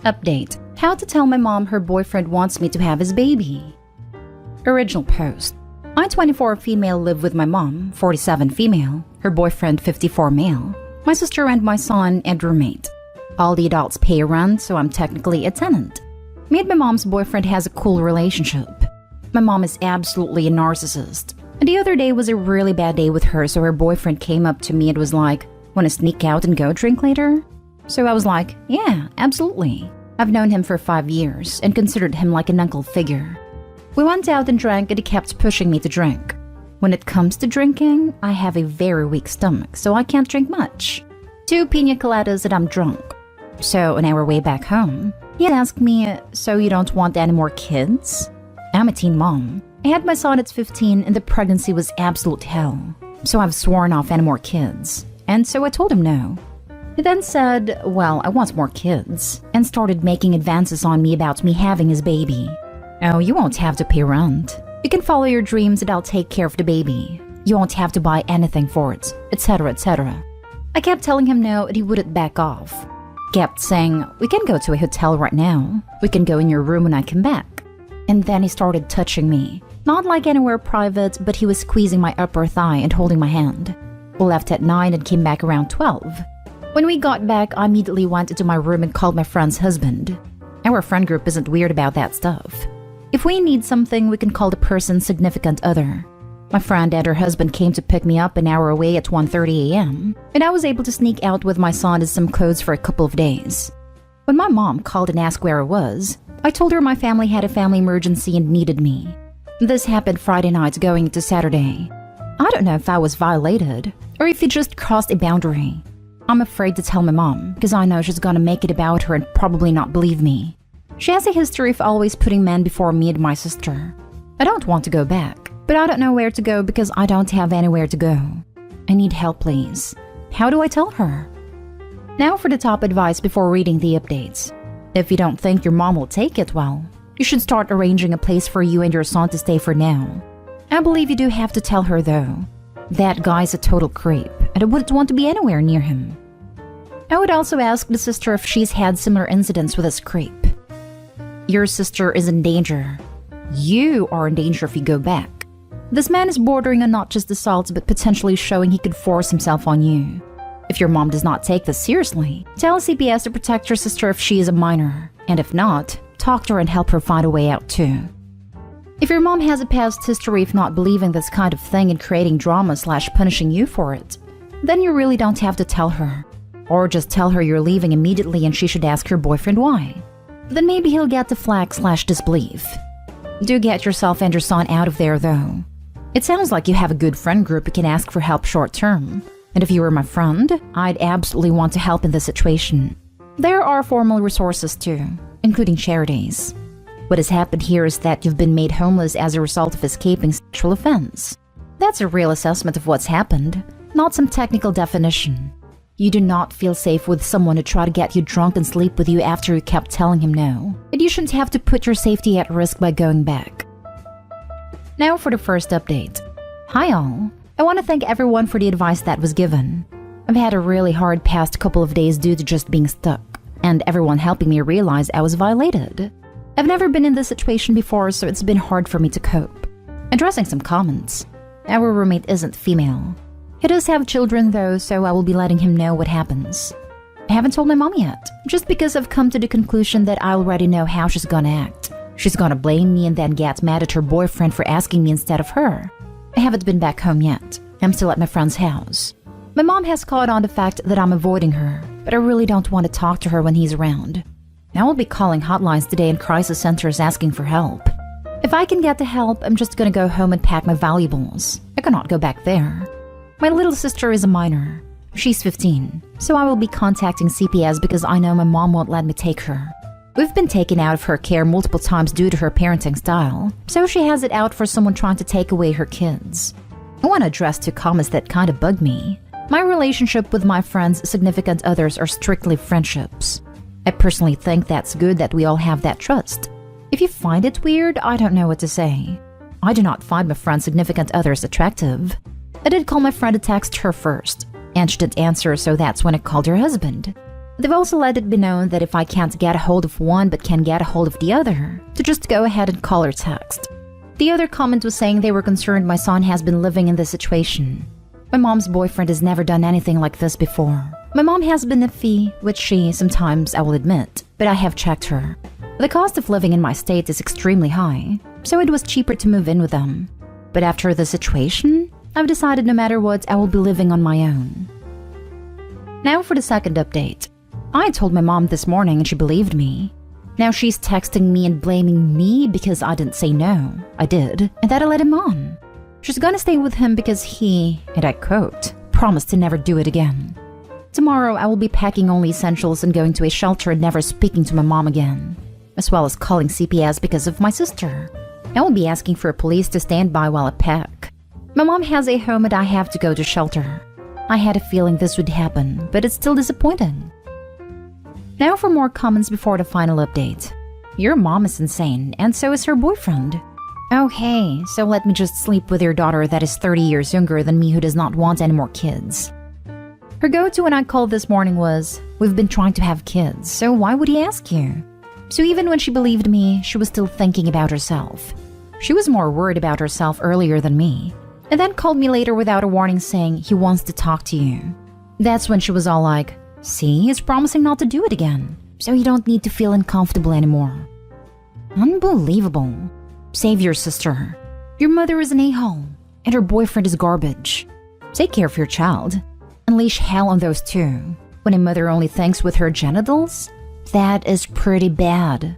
Update: How to tell my mom her boyfriend wants me to have his baby. Original post: I, 24 female, live with my mom, 47 female, her boyfriend, 54 male, my sister and my son, and roommate. All the adults pay rent, so I'm technically a tenant. Me and my mom's boyfriend has a cool relationship. My mom is absolutely a narcissist. And the other day was a really bad day with her, so her boyfriend came up to me and was like, "Wanna sneak out and go drink later?" So I was like, "Yeah, absolutely." I've known him for 5 years and considered him like an uncle figure. We went out and drank, and he kept pushing me to drink. When it comes to drinking, I have a very weak stomach, so I can't drink much. 2 pina coladas and I'm drunk. So on our way back home, he asked me, "So you don't want any more kids?" I'm a teen mom. I had my son at 15 and the pregnancy was absolute hell. So I've sworn off any more kids. And so I told him no. He then said, "Well, I want more kids," and started making advances on me about me having his baby. "Oh, you won't have to pay rent. You can follow your dreams and I'll take care of the baby. You won't have to buy anything for it," etc., etc. I kept telling him no and he wouldn't back off. Kept saying, "We can go to a hotel right now. We can go in your room when I come back." And then he started touching me. Not like anywhere private, but he was squeezing my upper thigh and holding my hand. We left at 9 and came back around 12. When we got back, I immediately went into my room and called my friend's husband. Our friend group isn't weird about that stuff. If we need something, we can call the person's significant other. My friend and her husband came to pick me up an hour away at 1:30 a.m., and I was able to sneak out with my son and some clothes for a couple of days. When my mom called and asked where I was, I told her my family had a family emergency and needed me. This happened Friday night going into Saturday. I don't know if I was violated, or if he just crossed a boundary. I'm afraid to tell my mom, because I know she's gonna make it about her and probably not believe me. She has a history of always putting men before me and my sister. I don't want to go back, but I don't know where to go because I don't have anywhere to go. I need help, please. How do I tell her? Now for the top advice before reading the updates. If you don't think your mom will take it well, you should start arranging a place for you and your son to stay for now. I believe you do have to tell her though. That guy's a total creep, and I wouldn't want to be anywhere near him. I would also ask the sister if she's had similar incidents with this creep. Your sister is in danger. You are in danger if you go back. This man is bordering on not just assault, but potentially showing he could force himself on you. If your mom does not take this seriously, tell CPS to protect your sister if she is a minor, and if not, talk to her and help her find a way out too. If your mom has a past history of not believing this kind of thing and creating drama/punishing you for it, then you really don't have to tell her. Or just tell her you're leaving immediately and she should ask her boyfriend why. Then maybe he'll get the flag/disbelief. Do get yourself and your son out of there though. It sounds like you have a good friend group you can ask for help short term. And if you were my friend, I'd absolutely want to help in this situation. There are formal resources too, including charities. What has happened here is that you've been made homeless as a result of escaping sexual offense. That's a real assessment of what's happened, not some technical definition. You do not feel safe with someone who tried to get you drunk and sleep with you after you kept telling him no, and you shouldn't have to put your safety at risk by going back. Now for the first update. Hi all, I want to thank everyone for the advice that was given. I've had a really hard past couple of days due to just being stuck, and everyone helping me realize I was violated. I've never been in this situation before, so it's been hard for me to cope. Addressing some comments. Our roommate isn't female. He does have children though, so I will be letting him know what happens. I haven't told my mom yet, just because I've come to the conclusion that I already know how she's gonna act. She's gonna blame me and then get mad at her boyfriend for asking me instead of her. I haven't been back home yet. I'm still at my friend's house. My mom has caught on the fact that I'm avoiding her, but I really don't want to talk to her when he's around. I will be calling hotlines today and crisis centers asking for help. If I can get the help, I'm just gonna go home and pack my valuables. I cannot go back there. My little sister is a minor. She's 15, so I will be contacting CPS because I know my mom won't let me take her. We've been taken out of her care multiple times due to her parenting style, so she has it out for someone trying to take away her kids. I want to address 2 comments that kind of bug me. My relationship with my friends' significant others are strictly friendships. I personally think that's good that we all have that trust. If you find it weird, I don't know what to say. I do not find my friend's significant others attractive. I did call my friend to text her first, and she didn't answer, so that's when I called her husband. They've also let it be known that if I can't get a hold of one but can get a hold of the other, to just go ahead and call or text. The other comment was saying they were concerned my son has been living in this situation. My mom's boyfriend has never done anything like this before. My mom has been iffy, which she sometimes, I will admit, but I have checked her. The cost of living in my state is extremely high, so it was cheaper to move in with them. But after the situation, I've decided no matter what, I will be living on my own. Now for the second update. I told my mom this morning and she believed me. Now she's texting me and blaming me because I didn't say no. I did, and that I let him on. She's gonna stay with him because he, and I quote, promised to never do it again. Tomorrow I will be packing only essentials and going to a shelter and never speaking to my mom again, as well as calling CPS because of my sister. I will be asking for police to stand by while I pack. My mom has a home and I have to go to shelter. I had a feeling this would happen, but it's still disappointing. Now for more comments before the final update. Your mom is insane, and so is her boyfriend. Oh hey, so let me just sleep with your daughter that is 30 years younger than me who does not want any more kids. Her go-to when I called this morning was, we've been trying to have kids, so why would he ask you? So even when she believed me, she was still thinking about herself. She was more worried about herself earlier than me, and then called me later without a warning saying he wants to talk to you. That's when she was all like, see, he's promising not to do it again, so you don't need to feel uncomfortable anymore. Unbelievable. Save your sister. Your mother is an a-hole, and her boyfriend is garbage. Take care of your child. Unleash hell on those two. When a mother only thinks with her genitals? That is pretty bad.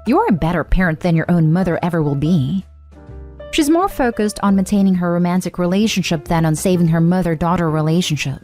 You are a better parent than your own mother ever will be. She's more focused on maintaining her romantic relationship than on saving her mother-daughter relationship.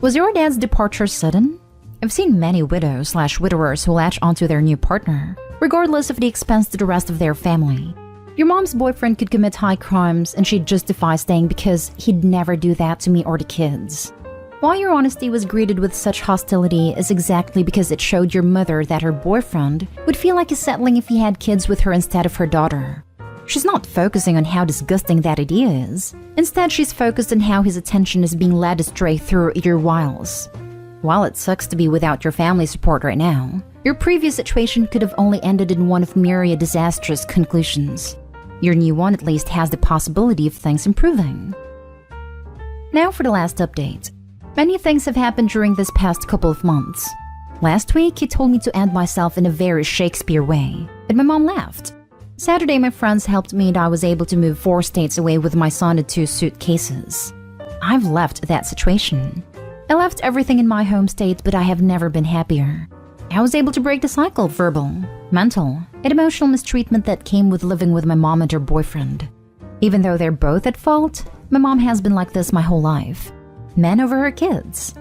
Was your dad's departure sudden? I've seen many widows/widowers who latch onto their new partner, regardless of the expense to the rest of their family. Your mom's boyfriend could commit high crimes and she'd justify staying because he'd never do that to me or the kids. Why your honesty was greeted with such hostility is exactly because it showed your mother that her boyfriend would feel like he's settling if he had kids with her instead of her daughter. She's not focusing on how disgusting that idea is. Instead, she's focused on how his attention is being led astray through your wiles. While it sucks to be without your family support right now, your previous situation could have only ended in one of myriad disastrous conclusions. Your new one at least has the possibility of things improving. Now for the last update. Many things have happened during this past couple of months. Last week, he told me to end myself in a very Shakespeare way, but my mom laughed. Saturday, my friends helped me and I was able to move 4 states away with my son and 2 suitcases. I've left that situation. I left everything in my home state, but I have never been happier. I was able to break the cycle of verbal, mental, and emotional mistreatment that came with living with my mom and her boyfriend. Even though they're both at fault, my mom has been like this my whole life. Men over her kids.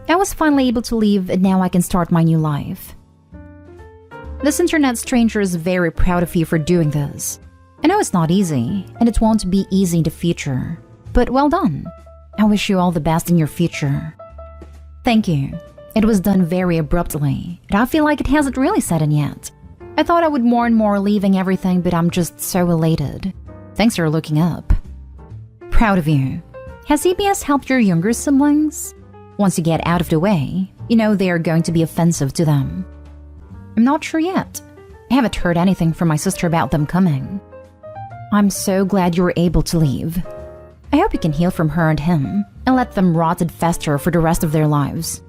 I was finally able to leave and now I can start my new life. This internet stranger is very proud of you for doing this. I know it's not easy, and it won't be easy in the future. But well done. I wish you all the best in your future. Thank you. It was done very abruptly, and I feel like it hasn't really set in yet. I thought I would more and more leaving everything, but I'm just so elated. Thanks for looking up. Proud of you. Has CPS helped your younger siblings? Once you get out of the way, you know they are going to be offensive to them. I'm not sure yet. I haven't heard anything from my sister about them coming. I'm so glad you were able to leave. I hope you can heal from her and him, and let them rot and fester for the rest of their lives.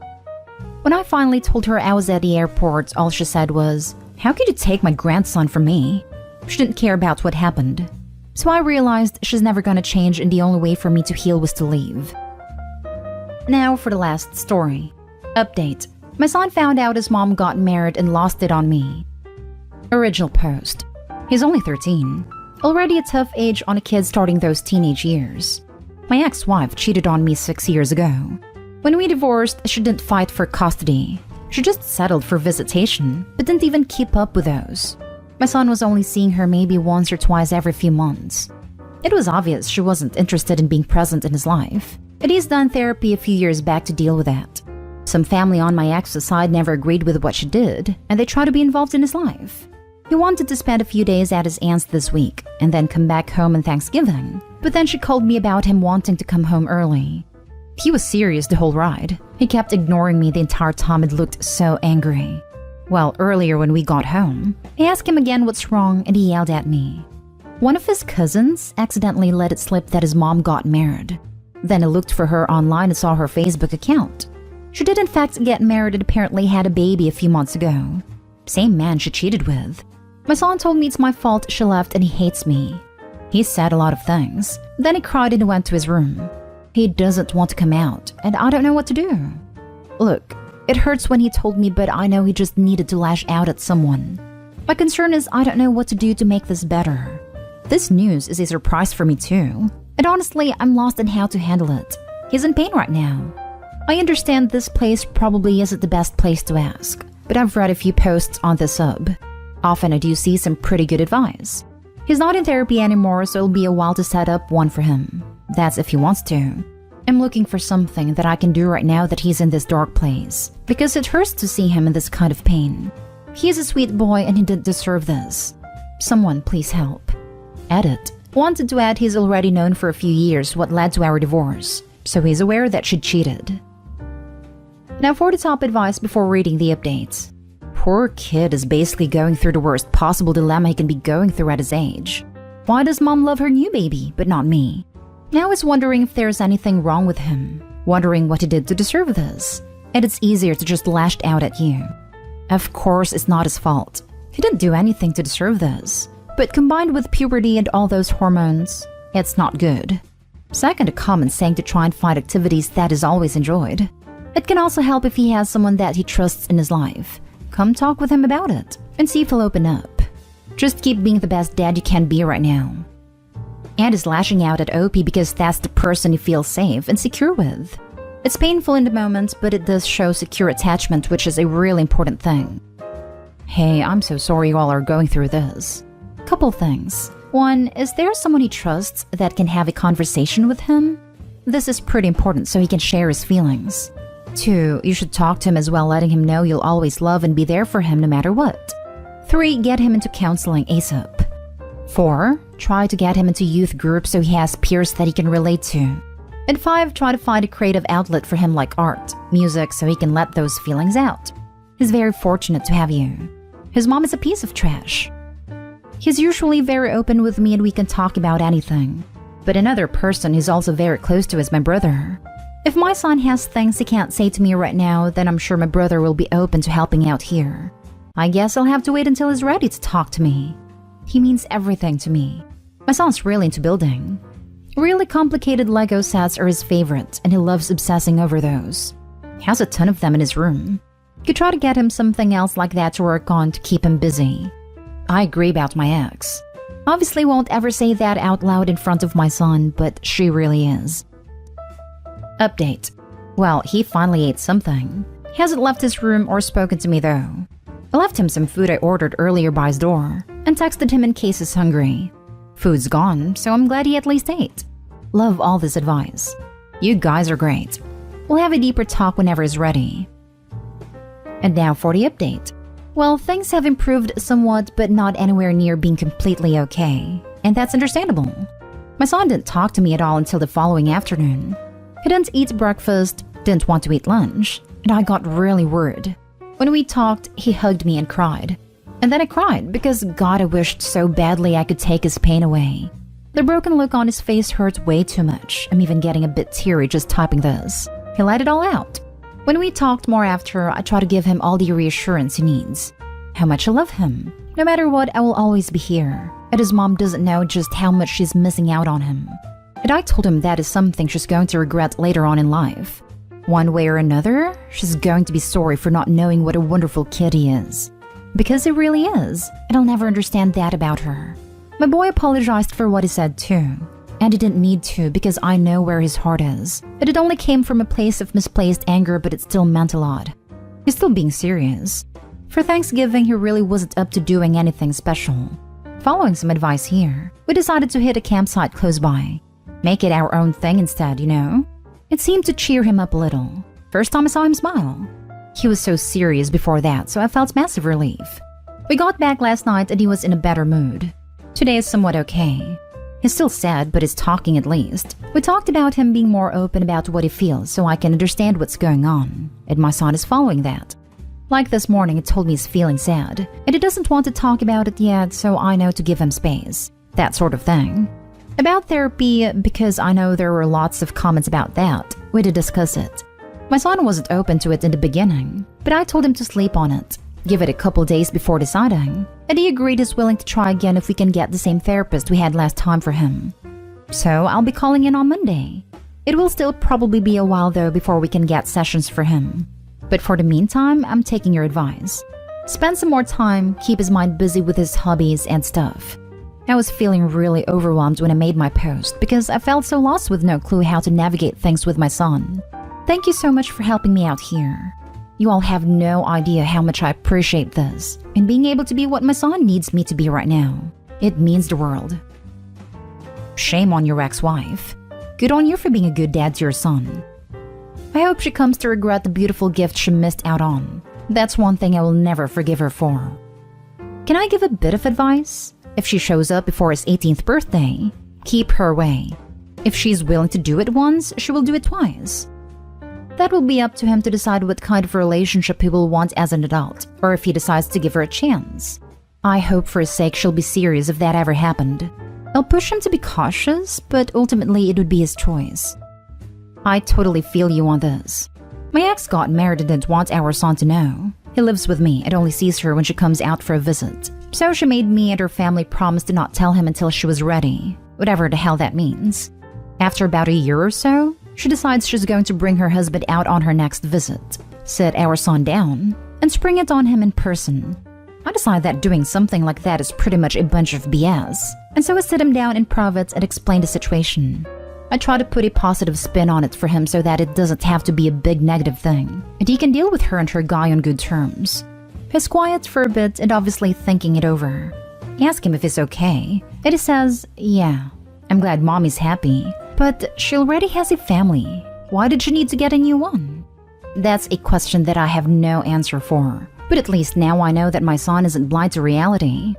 When I finally told her I was at the airport, all she said was, "How could you take my grandson from me?" She didn't care about what happened. So I realized she's never gonna change and the only way for me to heal was to leave. Now for the last story. Update. My son found out his mom got married and lost it on me. Original post. He's only 13. Already a tough age on a kid starting those teenage years. My ex-wife cheated on me 6 years ago. When we divorced, she didn't fight for custody. She just settled for visitation, but didn't even keep up with those. My son was only seeing her maybe once or twice every few months. It was obvious she wasn't interested in being present in his life, and he's done therapy a few years back to deal with that. Some family on my ex's side never agreed with what she did, and they tried to be involved in his life. He wanted to spend a few days at his aunt's this week, and then come back home on Thanksgiving, but then she called me about him wanting to come home early. He was serious the whole ride. He kept ignoring me the entire time and looked so angry. Well, earlier when we got home, I asked him again what's wrong and he yelled at me. One of his cousins accidentally let it slip that his mom got married. Then I looked for her online and saw her Facebook account. She did in fact get married and apparently had a baby a few months ago. Same man she cheated with. My son told me it's my fault she left and he hates me. He said a lot of things. Then he cried and went to his room. He doesn't want to come out, and I don't know what to do. Look, it hurts when he told me, but I know he just needed to lash out at someone. My concern is I don't know what to do to make this better. This news is a surprise for me too, and honestly, I'm lost in how to handle it. He's in pain right now. I understand this place probably isn't the best place to ask, but I've read a few posts on the sub. Often I do see some pretty good advice. He's not in therapy anymore, so it'll be a while to set up one for him. That's if he wants to. I'm looking for something that I can do right now that he's in this dark place, because it hurts to see him in this kind of pain. He is a sweet boy and he didn't deserve this. Someone please help. Edit. Wanted to add he's already known for a few years what led to our divorce, so he's aware that she cheated. Now for the top advice before reading the updates. Poor kid is basically going through the worst possible dilemma he can be going through at his age. Why does mom love her new baby, but not me? Now he's wondering if there's anything wrong with him, wondering what he did to deserve this. And it's easier to just lash out at you. Of course, it's not his fault. He didn't do anything to deserve this. But combined with puberty and all those hormones, it's not good. Second, a common saying to try and find activities that he's always enjoyed. It can also help if he has someone that he trusts in his life. Come talk with him about it and see if he'll open up. Just keep being the best dad you can be right now. And is lashing out at OP because that's the person he feels safe and secure with. It's painful in the moment, but it does show secure attachment, which is a really important thing. Hey, I'm so sorry you all are going through this. Couple things. One, is there someone he trusts that can have a conversation with him? This is pretty important so he can share his feelings. 2, you should talk to him as well, letting him know you'll always love and be there for him no matter what. 3, get him into counseling ASAP. 4, try to get him into youth groups so he has peers that he can relate to. And 5, try to find a creative outlet for him like art, music, so he can let those feelings out. He's very fortunate to have you. His mom is a piece of trash. He's usually very open with me and we can talk about anything. But another person he's also very close to is my brother. If my son has things he can't say to me right now, then I'm sure my brother will be open to helping out here. I guess I'll have to wait until he's ready to talk to me. He means everything to me. My son's really into building. Really complicated Lego sets are his favorite, and he loves obsessing over those. He has a ton of them in his room. Could try to get him something else like that to work on to keep him busy. I agree about my ex. Obviously won't ever say that out loud in front of my son, but she really is. Update. Well, he finally ate something. He hasn't left his room or spoken to me though. I left him some food I ordered earlier by his door and texted him in case he's hungry. Food's gone, so I'm glad he at least ate. Love all this advice. You guys are great. We'll have a deeper talk whenever he's ready. And now for the update. Well, things have improved somewhat, but not anywhere near being completely okay. And that's understandable. My son didn't talk to me at all until the following afternoon. He didn't eat breakfast, didn't want to eat lunch, and I got really worried. When we talked, he hugged me and cried. And then I cried because God, I wished so badly I could take his pain away. The broken look on his face hurt way too much. I'm even getting a bit teary just typing this. He let it all out. When we talked more after, I tried to give him all the reassurance he needs. How much I love him. No matter what, I will always be here. And his mom doesn't know just how much she's missing out on him. And I told him that is something she's going to regret later on in life. One way or another, she's going to be sorry for not knowing what a wonderful kid he is. Because he really is, and I'll never understand that about her. My boy apologized for what he said too. And he didn't need to because I know where his heart is. And it only came from a place of misplaced anger, but it still meant a lot. He's still being serious. For Thanksgiving, he really wasn't up to doing anything special. Following some advice here, we decided to hit a campsite close by. Make it our own thing instead, you know? It seemed to cheer him up a little. First time I saw him smile. He was so serious before that, so I felt massive relief. We got back last night and he was in a better mood. Today is somewhat okay. He's still sad, but is talking at least. We talked about him being more open about what he feels so I can understand what's going on, and my son is following that. Like this morning, he told me he's feeling sad, and he doesn't want to talk about it yet, so I know to give him space. That sort of thing. About therapy, because I know there were lots of comments about that, we did discuss it. My son wasn't open to it in the beginning, but I told him to sleep on it, give it a couple days before deciding, and he agreed he's willing to try again if we can get the same therapist we had last time for him. So I'll be calling in on Monday. It will still probably be a while though before we can get sessions for him. But for the meantime, I'm taking your advice. Spend some more time, keep his mind busy with his hobbies and stuff. I was feeling really overwhelmed when I made my post because I felt so lost with no clue how to navigate things with my son. Thank you so much for helping me out here. You all have no idea how much I appreciate this and being able to be what my son needs me to be right now. It means the world. Shame on your ex-wife. Good on you for being a good dad to your son. I hope she comes to regret the beautiful gift she missed out on. That's one thing I will never forgive her for. Can I give a bit of advice? If she shows up before his 18th birthday, keep her away. If she's willing to do it once, she will do it twice. That will be up to him to decide what kind of relationship he will want as an adult, or if he decides to give her a chance. I hope for his sake she'll be serious if that ever happened. I'll push him to be cautious, but ultimately it would be his choice. I totally feel you on this. My ex got married and didn't want our son to know. He lives with me and only sees her when she comes out for a visit. So she made me and her family promise to not tell him until she was ready, whatever the hell that means. After about a year or so, she decides she's going to bring her husband out on her next visit, sit our son down, and spring it on him in person. I decide that doing something like that is pretty much a bunch of BS, and so I sit him down in private and explain the situation. I try to put a positive spin on it for him so that it doesn't have to be a big negative thing, and he can deal with her and her guy on good terms. He's quiet for a bit and obviously thinking it over. I ask him if he's okay, and he says, yeah, I'm glad mommy's happy, but she already has a family. Why did she need to get a new one? That's a question that I have no answer for, but at least now I know that my son isn't blind to reality.